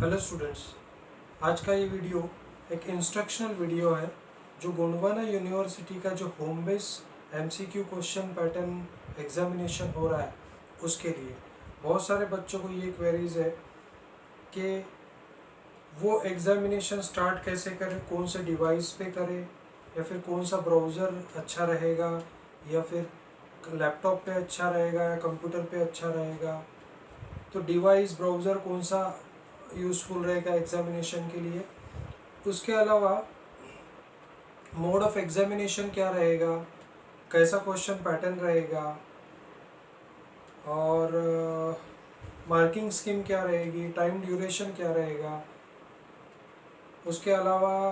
Hello students, आज का ये वीडियो एक इंस्ट्रक्शनल वीडियो है जो गोंडवाना यूनिवर्सिटी का जो home base MCQ question pattern examination हो रहा है उसके लिए। बहुत सारे बच्चों को ये क्वेरीज है कि वो एग्जामिनेशन स्टार्ट कैसे करें, कौन से डिवाइस पे करें, या फिर कौन सा ब्राउज़र अच्छा रहेगा, या फिर लैपटॉप पे अच्छा रहेगा या कंप्यूटर पे अच्छा रहेगा। तो डिवाइस ब्राउज़र कौन सा यूज़फुल रहेगा एग्जामिनेशन के लिए। उसके अलावा मोड ऑफ एग्जामिनेशन क्या रहेगा, कैसा क्वेश्चन पैटर्न रहेगा, और मार्किंग स्कीम क्या रहेगी, टाइम ड्यूरेशन क्या रहेगा। उसके अलावा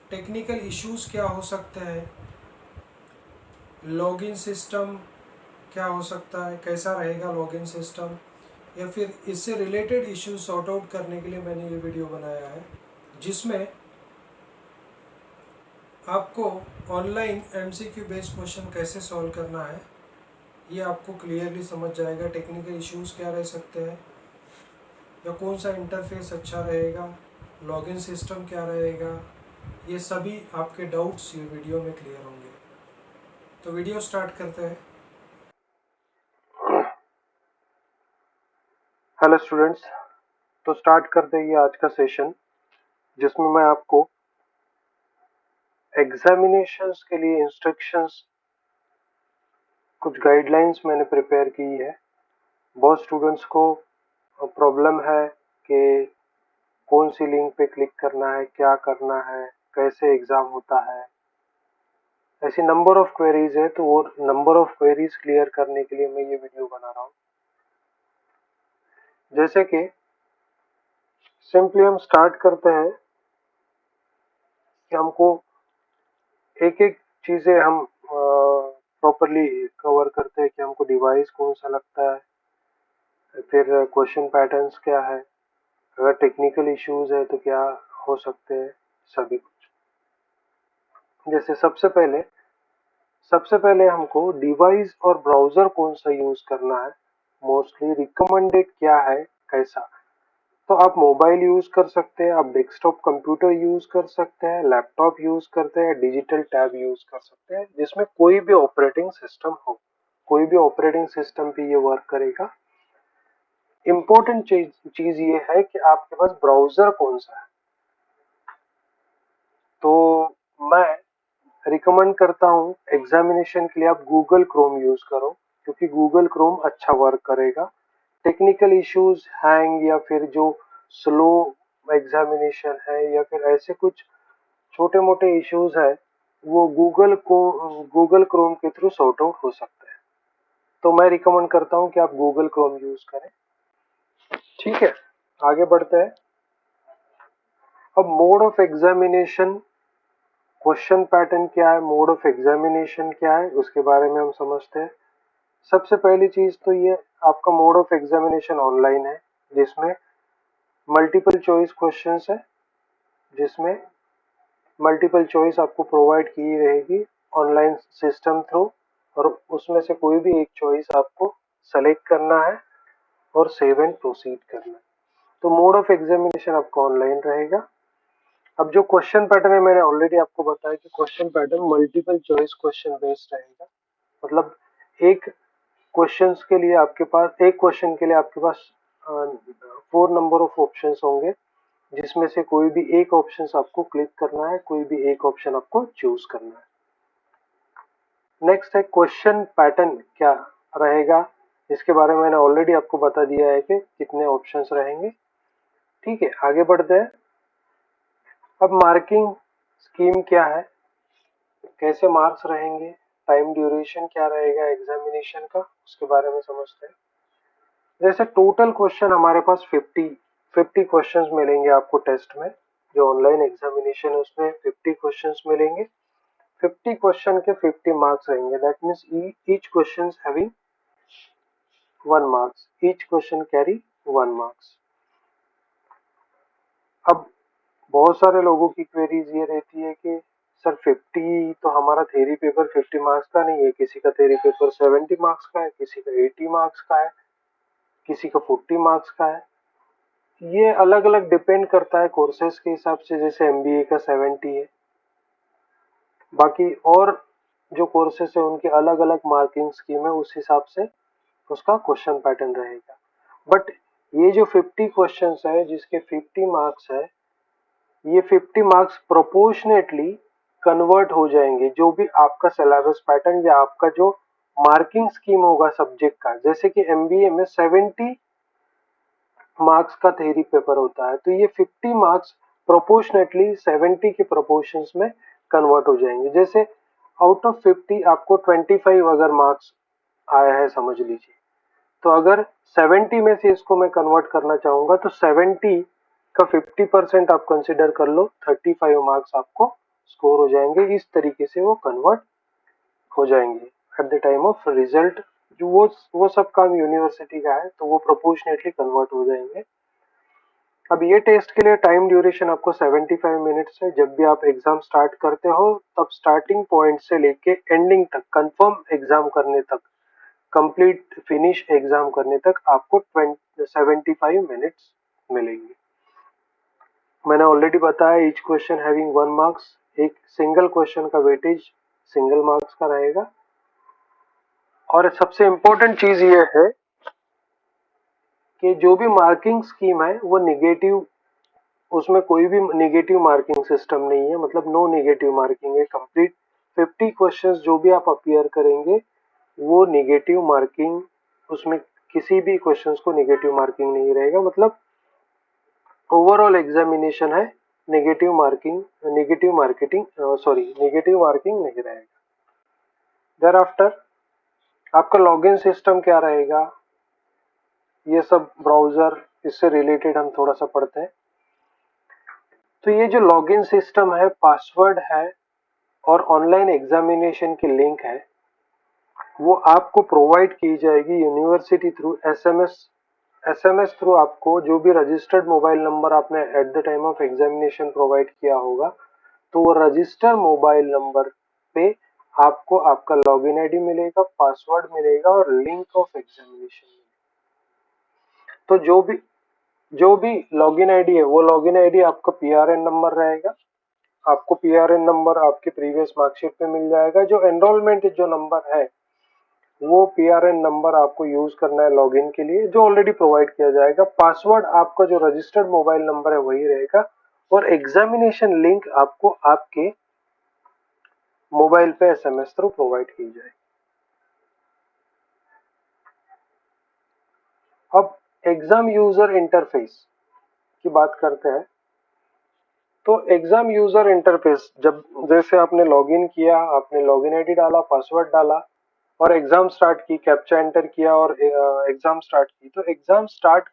टेक्निकल इश्यूज़ क्या हो सकते हैं, लॉगिन सिस्टम क्या हो सकता है, कैसा रहेगा लॉगिन सिस्टम, या फिर इससे रिलेटेड इश्यूज सॉर्ट आउट करने के लिए मैंने ये वीडियो बनाया है, जिसमें आपको ऑनलाइन एमसीक्यू बेस्ड क्वेश्चन कैसे सॉल्व करना है ये आपको क्लियरली समझ जाएगा। टेक्निकल इश्यूज़ क्या रह सकते हैं, या कौन सा इंटरफेस अच्छा रहेगा, लॉगिन सिस्टम क्या रहेगा, ये सभी आपके डाउट्स ये वीडियो में क्लियर होंगे। तो वीडियो स्टार्ट करते हैं। हेलो स्टूडेंट्स, तो स्टार्ट करते हैं आज का सेशन, जिसमें मैं आपको एग्जामिनेशंस के लिए इंस्ट्रक्शंस, कुछ गाइडलाइंस मैंने प्रिपेयर की है। बहुत स्टूडेंट्स को प्रॉब्लम है कि कौन सी लिंक पे क्लिक करना है, क्या करना है, कैसे एग्जाम होता है। ऐसी नंबर ऑफ क्वेरीज है, तो वो नंबर ऑफ क्वेरीज क्लियर करने के लिए मैं ये वीडियो बना रहा हूँ। जैसे कि सिंपली हम स्टार्ट करते हैं कि हमको एक एक चीजें हम प्रॉपरली कवर करते हैं कि हमको डिवाइस कौन सा लगता है, फिर क्वेश्चन पैटर्न्स क्या है, अगर टेक्निकल इश्यूज है तो क्या हो सकते हैं, सभी कुछ। जैसे सबसे पहले हमको डिवाइस और ब्राउजर कौन सा यूज करना है, मोस्टली रिकमेंडेड क्या है, कैसा। तो आप मोबाइल यूज कर सकते हैं, आप डेस्कटॉप कंप्यूटर यूज कर सकते हैं, लैपटॉप यूज करते हैं, डिजिटल टैब यूज कर सकते हैं, जिसमें कोई भी ऑपरेटिंग सिस्टम हो, कोई भी ऑपरेटिंग सिस्टम पे ये वर्क करेगा। इम्पोर्टेंट चीज ये है कि आपके पास ब्राउजर कौन सा है। तो मैं रिकमेंड करता हूँ एग्जामिनेशन के लिए आप गूगल क्रोम यूज करो, क्योंकि गूगल क्रोम अच्छा वर्क करेगा। टेक्निकल इश्यूज, हैंग, या फिर जो स्लो एग्जामिनेशन है, या फिर ऐसे कुछ छोटे मोटे इश्यूज है, वो गूगल क्रोम के थ्रू सॉर्ट आउट हो सकते हैं। तो मैं रिकमेंड करता हूँ कि आप गूगल क्रोम यूज करें। ठीक है, आगे बढ़ते हैं। अब mode of examination, question pattern क्या है, मोड ऑफ एग्जामिनेशन क्या है, उसके बारे में हम समझते हैं। सबसे पहली चीज तो ये, आपका मोड ऑफ एग्जामिनेशन ऑनलाइन है, जिसमें मल्टीपल चॉइस क्वेश्चंस है, जिसमें मल्टीपल चॉइस आपको प्रोवाइड की रहेगी ऑनलाइन सिस्टम थ्रू, और उसमें से कोई भी एक चॉइस आपको सेलेक्ट करना है और सेव एंड प्रोसीड करना है। तो मोड ऑफ एग्जामिनेशन आपका ऑनलाइन रहेगा। अब जो क्वेश्चन पैटर्न है, मैंने ऑलरेडी आपको बताया कि question pattern multiple choice question based रहेगा। मतलब एक क्वेश्चंस के लिए आपके पास, एक क्वेश्चन के लिए आपके पास 4 नंबर ऑफ ऑप्शंस होंगे, जिसमें से कोई भी एक ऑप्शन आपको क्लिक करना है, कोई भी एक ऑप्शन आपको चूज करना है। नेक्स्ट है क्वेश्चन पैटर्न क्या रहेगा, इसके बारे में मैंने ऑलरेडी आपको बता दिया है कि कितने ऑप्शंस रहेंगे। ठीक है, आगे बढ़ते हैं। अब मार्किंग स्कीम क्या है, कैसे मार्क्स रहेंगे, टाइम ड्यूरेशन क्या रहेगा एग्जामिनेशन का, उसके बारे में समझते हैं। जैसे टोटल क्वेश्चन हमारे पास 50 क्वेश्चंस मिलेंगे आपको टेस्ट में। जो ऑनलाइन एग्जामिनेशन है उसमें 50 क्वेश्चंस मिलेंगे। 50 क्वेश्चन के 50 मार्क्स रहेंगे, that means each question having 1 marks, each question carry 1 marks. अब बहुत सारे लोगों की क्वेरीज ये रहती है कि सर 50 तो हमारा थ्योरी पेपर 50 मार्क्स का नहीं है, किसी का थ्योरी पेपर 70 मार्क्स का है, किसी का 80 मार्क्स का है, किसी का 40 मार्क्स का है। ये अलग अलग डिपेंड करता है कोर्सेज के हिसाब से, जैसे एमबीए का 70 है, बाकी और जो कोर्सेज है उनके अलग अलग मार्किंग स्कीम है, उस हिसाब से उसका क्वेश्चन पैटर्न रहेगा। बट ये जो 50 क्वेश्चंस है जिसके 50 मार्क्स है, ये 50 मार्क्स प्रोपोर्शनेटली कन्वर्ट हो जाएंगे जो भी आपका सिलेबस पैटर्न या आपका जो मार्किंग स्कीम होगा सब्जेक्ट का। जैसे कि एमबीए में 70 मार्क्स का थ्योरी पेपर होता है, तो ये 50 मार्क्स प्रोपोर्शनेटली 70 के प्रोपोर्शंस में कन्वर्ट हो जाएंगे। जैसे आउट ऑफ 50 आपको 25 अगर मार्क्स आया है समझ लीजिए, तो अगर 70 में से इसको मैं कन्वर्ट करना चाहूंगा तो 70 का 50% आप कंसिडर कर लो, 35 मार्क्स आपको स्कोर हो जाएंगे। इस तरीके से वो कन्वर्ट हो जाएंगे at the time of result. जो वो सब काम यूनिवर्सिटी का है, तो वो प्रोपोर्शनेटली कन्वर्ट हो जाएंगे। अब ये टेस्ट के लिए टाइम ड्यूरेशन आपको 75 मिनट्स है। जब भी आप एग्जाम स्टार्ट करते हो तब स्टार्टिंग पॉइंट से लेके एंडिंग तक, कंफर्म एग्जाम करने तक, कंप्लीट फिनिश एग्जाम करने तक आपको 75 मिनट्स मिलेंगे। मैंने ऑलरेडी बताया ईच क्वेश्चन हैविंग 1 मार्क्स, एक सिंगल क्वेश्चन का वेटेज सिंगल मार्क्स का रहेगा। और सबसे इम्पोर्टेंट चीज ये है कि जो भी मार्किंग स्कीम है वो निगेटिव, उसमें कोई भी नेगेटिव मार्किंग सिस्टम नहीं है, मतलब नो नेगेटिव मार्किंग है। कंप्लीट 50 क्वेश्चंस जो भी आप अपीयर करेंगे वो नेगेटिव मार्किंग, उसमें किसी भी क्वेश्चंस को नेगेटिव मार्किंग नहीं रहेगा, मतलब ओवरऑल एग्जामिनेशन है, नेगेटिव मार्किंग नहीं रहेगा। देयर आफ्टर आपका लॉगिन सिस्टम क्या रहेगा, ये सब ब्राउजर, इससे रिलेटेड हम थोड़ा सा पढ़ते हैं। तो ये जो लॉगिन सिस्टम है, पासवर्ड है और ऑनलाइन एग्जामिनेशन की लिंक है, वो आपको प्रोवाइड की जाएगी यूनिवर्सिटी थ्रू एसएमएस थ्रू। आपको जो भी रजिस्टर्ड मोबाइल नंबर आपने at the time of examination provide किया होगा, तो वो रजिस्टर्ड मोबाइल नंबर पे आपको आपका लॉगिन आईडी मिलेगा, पासवर्ड मिलेगा और लिंक ऑफ एग्जामिनेशन मिलेगा। तो जो भी लॉगिन आईडी है, वो लॉगिन आईडी आपका पीआरएन नंबर रहेगा। आपको पीआरएन नंबर आपके प्रीवियस मार्कशीट पे मिल जाएगा। जो एनरोलमेंट जो नंबर है, वो पीआरएन नंबर आपको यूज करना है लॉगिन के लिए, जो ऑलरेडी प्रोवाइड किया जाएगा। पासवर्ड आपका जो रजिस्टर्ड मोबाइल नंबर है वही रहेगा, और एग्जामिनेशन लिंक आपको आपके मोबाइल पे एसएमएस थ्रू प्रोवाइड की जाएगी। अब एग्जाम यूजर इंटरफेस की बात करते हैं। तो एग्जाम यूजर इंटरफेस, जब जैसे आपने लॉगिन किया, आपने लॉगिन आईडी डाला, पासवर्ड डाला और एग्जाम स्टार्ट की, कैप्चा एंटर किया और एग्जाम स्टार्ट की, तो एग्जाम स्टार्ट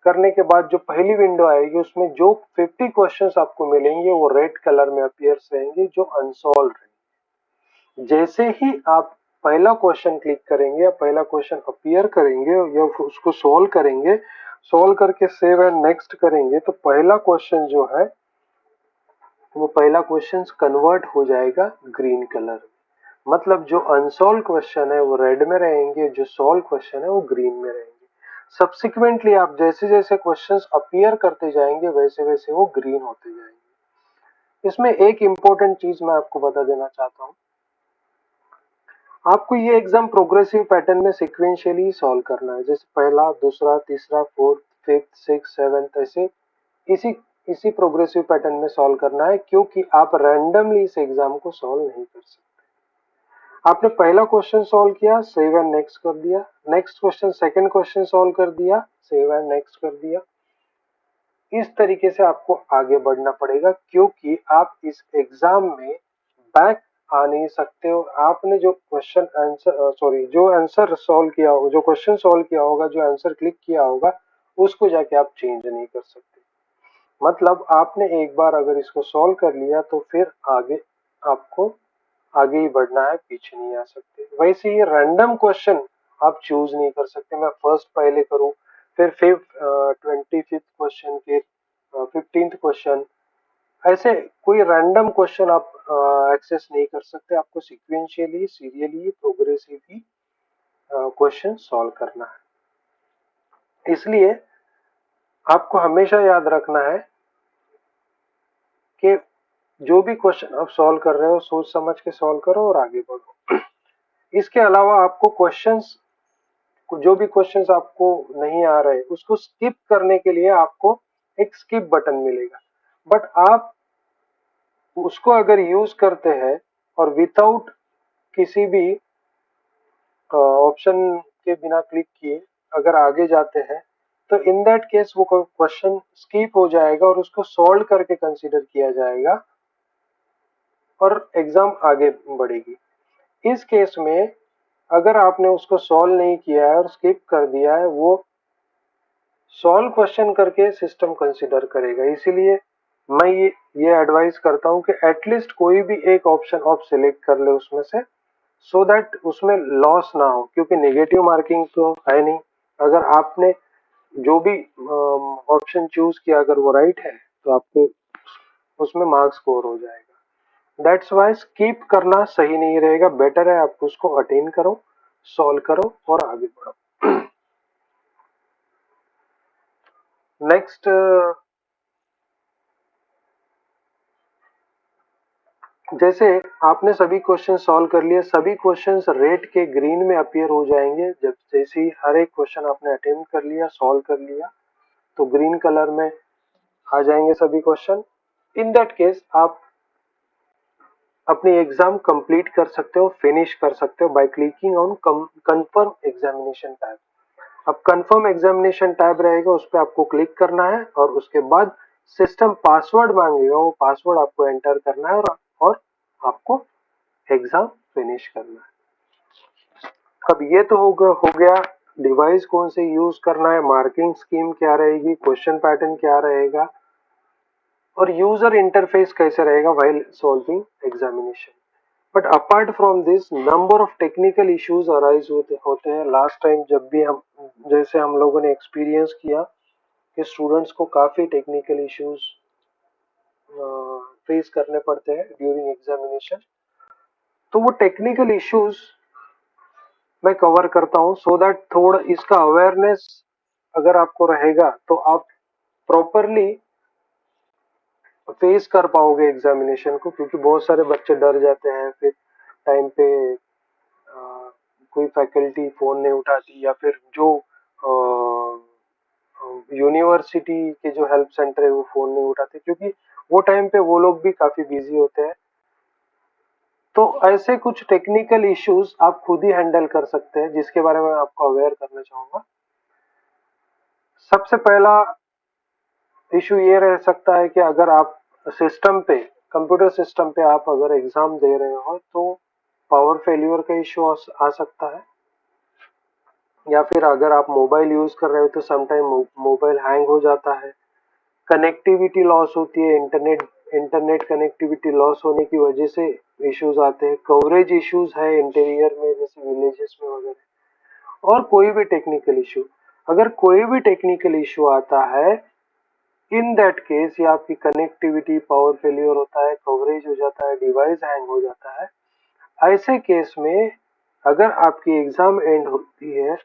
करने के बाद जो पहली विंडो आएगी उसमें जो 50 क्वेश्चंस आपको मिलेंगे वो रेड कलर में अपीयर्स रहेंगे, जो अनसॉल्व रहेंगे। जैसे ही आप पहला क्वेश्चन क्लिक करेंगे या पहला क्वेश्चन अपीयर करेंगे या उसको सोल्व करेंगे, सोल्व करके सेव एंड नेक्स्ट करेंगे, तो पहला क्वेश्चन जो है वो पहला क्वेश्चन कन्वर्ट हो जाएगा ग्रीन कलर में। मतलब जो अनसॉल्व क्वेश्चन है वो रेड में रहेंगे, जो सॉल्व क्वेश्चन है वो ग्रीन में रहेंगे। सब्सिक्वेंटली आप जैसे जैसे क्वेश्चंस अपीयर करते जाएंगे वैसे वैसे वो ग्रीन होते जाएंगे। इसमें एक इंपॉर्टेंट चीज मैं आपको बता देना चाहता हूँ, आपको ये एग्जाम प्रोग्रेसिव पैटर्न में सिक्वेंशियली सॉल्व करना है। जैसे पहला, दूसरा, तीसरा, फोर्थ, फिफ्थ, सिक्स, सेवेंथ, ऐसे इसी इसी प्रोग्रेसिव पैटर्न में सॉल्व करना है, क्योंकि आप रैंडमली इस एग्जाम को सॉल्व नहीं कर सकते। आपने पहला क्वेश्चन सॉल्व किया, सेव एंड नेक्स्ट कर दिया, next question second question solve कर दिया, सेव एंड नेक्स्ट कर दिया। इस तरीके से आपको आगे बढ़ना पड़ेगा, क्योंकि आप इस एग्जाम में बैक आ नहीं सकते हो। आपने जो क्वेश्चन आंसर जो आंसर सॉल्व किया होगा, जो क्वेश्चन सॉल्व किया होगा, जो आंसर क्लिक किया होगा, उसको जाके आप चेंज नहीं कर सकते। मतलब आपने एक बार अगर इसको सॉल्व कर लिया तो फिर आगे आपको आगे ही बढ़ना है, पीछे नहीं आ सकते। वैसे ही रैंडम क्वेश्चन आप चूज नहीं कर सकते, मैं फर्स्ट पहले करूं, फिर 25th क्वेश्चन, फिर 15th क्वेश्चन, ऐसे कोई रैंडम क्वेश्चन आप एक्सेस नहीं कर सकते। आपको sequentially, serially, progressively question solve करना है। इसलिए आपको हमेशा याद रखना है कि जो भी क्वेश्चन आप सॉल्व कर रहे हो सोच समझ के सॉल्व करो और आगे बढ़ो। इसके अलावा आपको क्वेश्चंस, जो भी क्वेश्चंस आपको नहीं आ रहे उसको स्किप करने के लिए आपको एक स्किप बटन मिलेगा, बट आप उसको अगर यूज करते हैं और विदाउट किसी भी ऑप्शन के बिना क्लिक किए अगर आगे जाते हैं तो इन दैट केस वो क्वेश्चन स्किप हो जाएगा और उसको सॉल्व करके कंसीडर किया जाएगा और एग्जाम आगे बढ़ेगी। इस केस में अगर आपने उसको सॉल्व नहीं किया है और स्किप कर दिया है, वो सॉल्व क्वेश्चन करके सिस्टम कंसीडर करेगा। इसीलिए मैं ये एडवाइस करता हूं कि एटलीस्ट कोई भी एक ऑप्शन आप सिलेक्ट कर ले उसमें से, सो दैट उसमें लॉस ना हो, क्योंकि नेगेटिव मार्किंग तो है नहीं। अगर आपने जो भी ऑप्शन चूज किया अगर वो राइट है तो आपको उसमें मार्क्स स्कोर हो जाएगा। दैट्स वाई स्किप करना सही नहीं रहेगा, बेटर है आप उसको अटेन करो, सॉल्व करो और आगे बढ़ो। नेक्स्ट, जैसे आपने सभी क्वेश्चन सॉल्व कर लिए, सभी क्वेश्चंस रेड के ग्रीन में अपीयर हो जाएंगे जब जैसे ही हर एक क्वेश्चन आपने अटेम्प्ट कर लिया, सॉल्व कर लिया, तो ग्रीन कलर में आ जाएंगे सभी क्वेश्चन। इन दैट केस आप अपनी एग्जाम कंप्लीट कर सकते हो, फिनिश कर सकते हो by clicking on confirm examination tab. अब कंफर्म एग्जामिनेशन टैब रहेगा, उस पर आपको क्लिक करना है और उसके बाद सिस्टम पासवर्ड मांगेगा, वो पासवर्ड आपको एंटर करना है और आपको एग्जाम फिनिश करना है। अब ये तो हो गया डिवाइस कौन से यूज करना है, मार्किंग स्कीम क्या रहेगी, क्वेश्चन पैटर्न क्या रहेगा और यूजर इंटरफेस कैसे रहेगा while solving examination. But apart from this number of technical issues arise होते हैं। लास्ट टाइम जब भी हम लोगों ने एक्सपीरियंस किया कि स्टूडेंट्स को काफी टेक्निकल इश्यूज फेस करने पड़ते हैं ड्यूरिंग एग्जामिनेशन, तो वो टेक्निकल इश्यूज मैं कवर करता हूँ सो दैट थोड़ा इसका अवेयरनेस अगर आपको रहेगा तो आप प्रॉपरली फेस कर पाओगे एग्जामिनेशन को, क्योंकि बहुत सारे बच्चे डर जाते हैं फिर टाइम पे कोई फैकल्टी फोन नहीं उठाती या फिर जो यूनिवर्सिटी के जो हेल्प सेंटर है वो फोन नहीं उठाते, क्योंकि वो टाइम पे वो लोग भी काफी बिजी होते हैं। तो ऐसे कुछ टेक्निकल इश्यूज आप खुद ही हैंडल कर सकते हैं जिसके बारे में आपको अवेयर करना चाहूंगा। सबसे पहला इशू ये रह सकता है कि अगर आप सिस्टम पे, कंप्यूटर सिस्टम पे आप अगर एग्जाम दे रहे हो तो पावर फेल्यूर का इशू आ सकता है, या फिर अगर आप मोबाइल यूज कर रहे हो तो समटाइम मोबाइल हैंग हो जाता है, कनेक्टिविटी लॉस होती है, इंटरनेट कनेक्टिविटी लॉस होने की वजह से इश्यूज आते हैं, कवरेज इश्यूज है इंटीरियर में जैसे विलेजेस में वगैरह, और कोई भी टेक्निकल इशू। अगर कोई भी टेक्निकल इशू आता है इन दैट केस, या आपकी कनेक्टिविटी पावर फेलियर होता है, कवरेज हो जाता है, डिवाइस हैंग हो जाता है, ऐसे केस में अगर आपकी एग्जाम एंड होती है,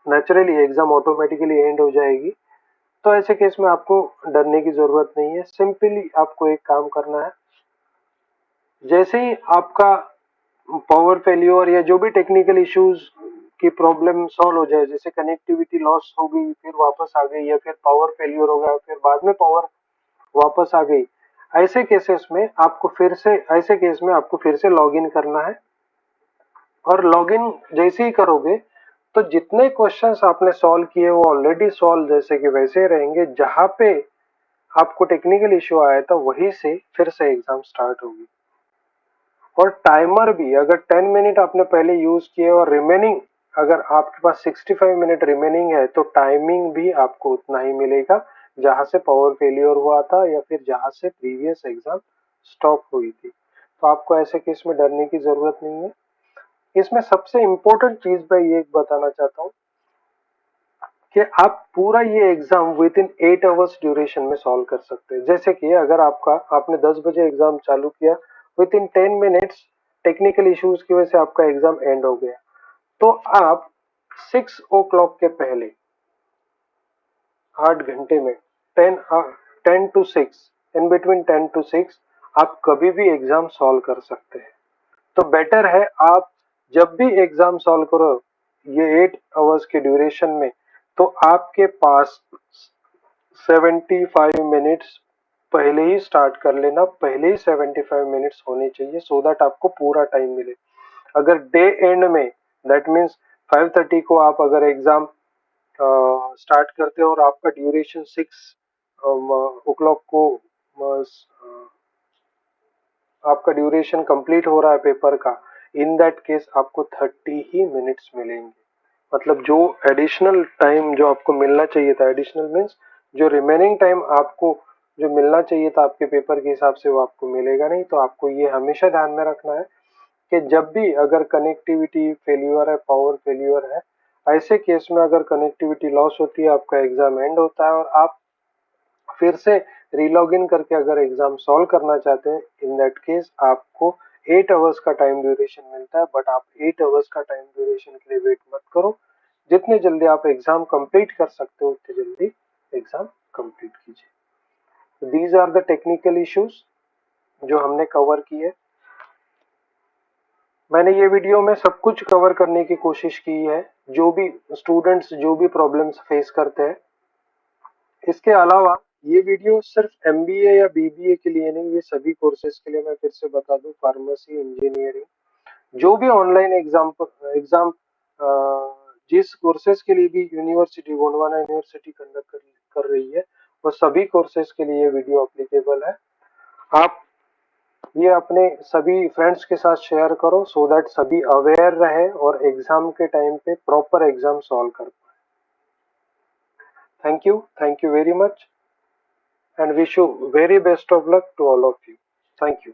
नेचुरली एग्जाम ऑटोमेटिकली एंड हो जाएगी, तो ऐसे केस में आपको डरने की जरूरत नहीं है। सिंपली आपको एक काम करना है, जैसे ही आपका पावर फेल्योर या जो भी टेक्निकल इश्यूज की प्रॉब्लम सॉल्व हो जाए, जैसे कनेक्टिविटी लॉस हो गई फिर वापस आ गई, या फिर पावर फेल्योर हो गया फिर बाद में पावर वापस आ गई, ऐसे केस में आपको फिर से लॉग इन करना है। और लॉग इन जैसे ही करोगे तो जितने क्वेश्चंस आपने सॉल्व किए वो ऑलरेडी सॉल्व जैसे कि वैसे रहेंगे, जहां पे आपको टेक्निकल इश्यू आया था वहीं से फिर से एग्जाम स्टार्ट होगी। और टाइमर भी अगर 10 मिनट आपने पहले यूज किए और रिमेनिंग अगर आपके पास 65 मिनट रिमेनिंग है तो टाइमिंग भी आपको उतना ही मिलेगा जहां से पावर फेलियर हुआ था या फिर जहां से प्रीवियस एग्जाम स्टॉप हुई थी। तो आपको ऐसे केस में डरने की जरूरत नहीं है। इसमें सबसे इंपॉर्टेंट चीज मैं ये बताना चाहता हूँ कि आप पूरा ये exam with in 8 hours duration में सॉल्व कर सकते हैं। जैसे कि अगर आपने 10 बजे एग्जाम चालू किया, with in 10 minutes technical issues की वजह से आपका एग्जाम एंड हो गया, तो आप 6 o'clock के पहले 8 घंटे में 10 to 6, इन बिटवीन 10 to 6 आप कभी भी एग्जाम सॉल्व कर सकते हैं। तो बेटर है आप जब भी एग्जाम सॉल्व करो ये 8 आवर्स के ड्यूरेशन में, तो आपके पास 75 मिनट्स पहले ही स्टार्ट कर लेना, पहले ही 75 मिनट्स होने चाहिए, सो दैट आपको पूरा टाइम मिले। अगर डे एंड में, दैट मीन्स 5:30 को आप अगर एग्जाम स्टार्ट करते हो और आपका ड्यूरेशन 6 ओ क्लॉक को आपका ड्यूरेशन कंप्लीट हो रहा है पेपर का, इन दैट केस आपको 30 ही मिनट्स मिलेंगे। मतलब जो एडिशनल टाइम जो आपको मिलना चाहिए था, एडिशनल मीन्स जो रिमेनिंग टाइम आपको जो मिलना चाहिए था आपके पेपर के हिसाब से, वो आपको मिलेगा नहीं। तो आपको ये हमेशा ध्यान में रखना है कि जब भी अगर कनेक्टिविटी फेल्यूर है, पावर फेल्यूर है, ऐसे केस में अगर कनेक्टिविटी लॉस होती है, आपका एग्जाम एंड होता है और आप फिर से रीलॉग इन करके अगर एग्जाम सॉल्व करना चाहते हैं, इन दैट केस आपको 8 आवर्स का टाइम ड्यूरेशन मिलता है। बट आप 8 आवर्स का टाइम ड्यूरेशन के लिए वेट मत करो, जितने जल्दी आप एग्जाम कंप्लीट कर सकते हो उतनी जल्दी एग्जाम कंप्लीट कीजिए। These are the technical issues जो हमने कवर किए। मैंने ये वीडियो में सब कुछ कवर करने की कोशिश की है, जो भी स्टूडेंट्स जो भी प्रॉब्लम्स फेस करते हैं। इसके अलावा ये वीडियो सिर्फ एमबीए या बीबीए के लिए नहीं, ये सभी कोर्सेज के लिए। मैं फिर से बता दूं, फार्मेसी, इंजीनियरिंग, जो भी ऑनलाइन एग्जाम जिस कोर्सेज के लिए भी यूनिवर्सिटी, गोंडवाना यूनिवर्सिटी कंडक्ट कर रही है, वो सभी कोर्सेज के लिए वीडियो एप्लीकेबल है। आप ये अपने सभी फ्रेंड्स के साथ शेयर करो, सो दैट सभी अवेयर रहे और एग्जाम के टाइम पे प्रॉपर एग्जाम सॉल्व कर पाए। Thank you very much and wish you very best of luck to all of you. Thank you.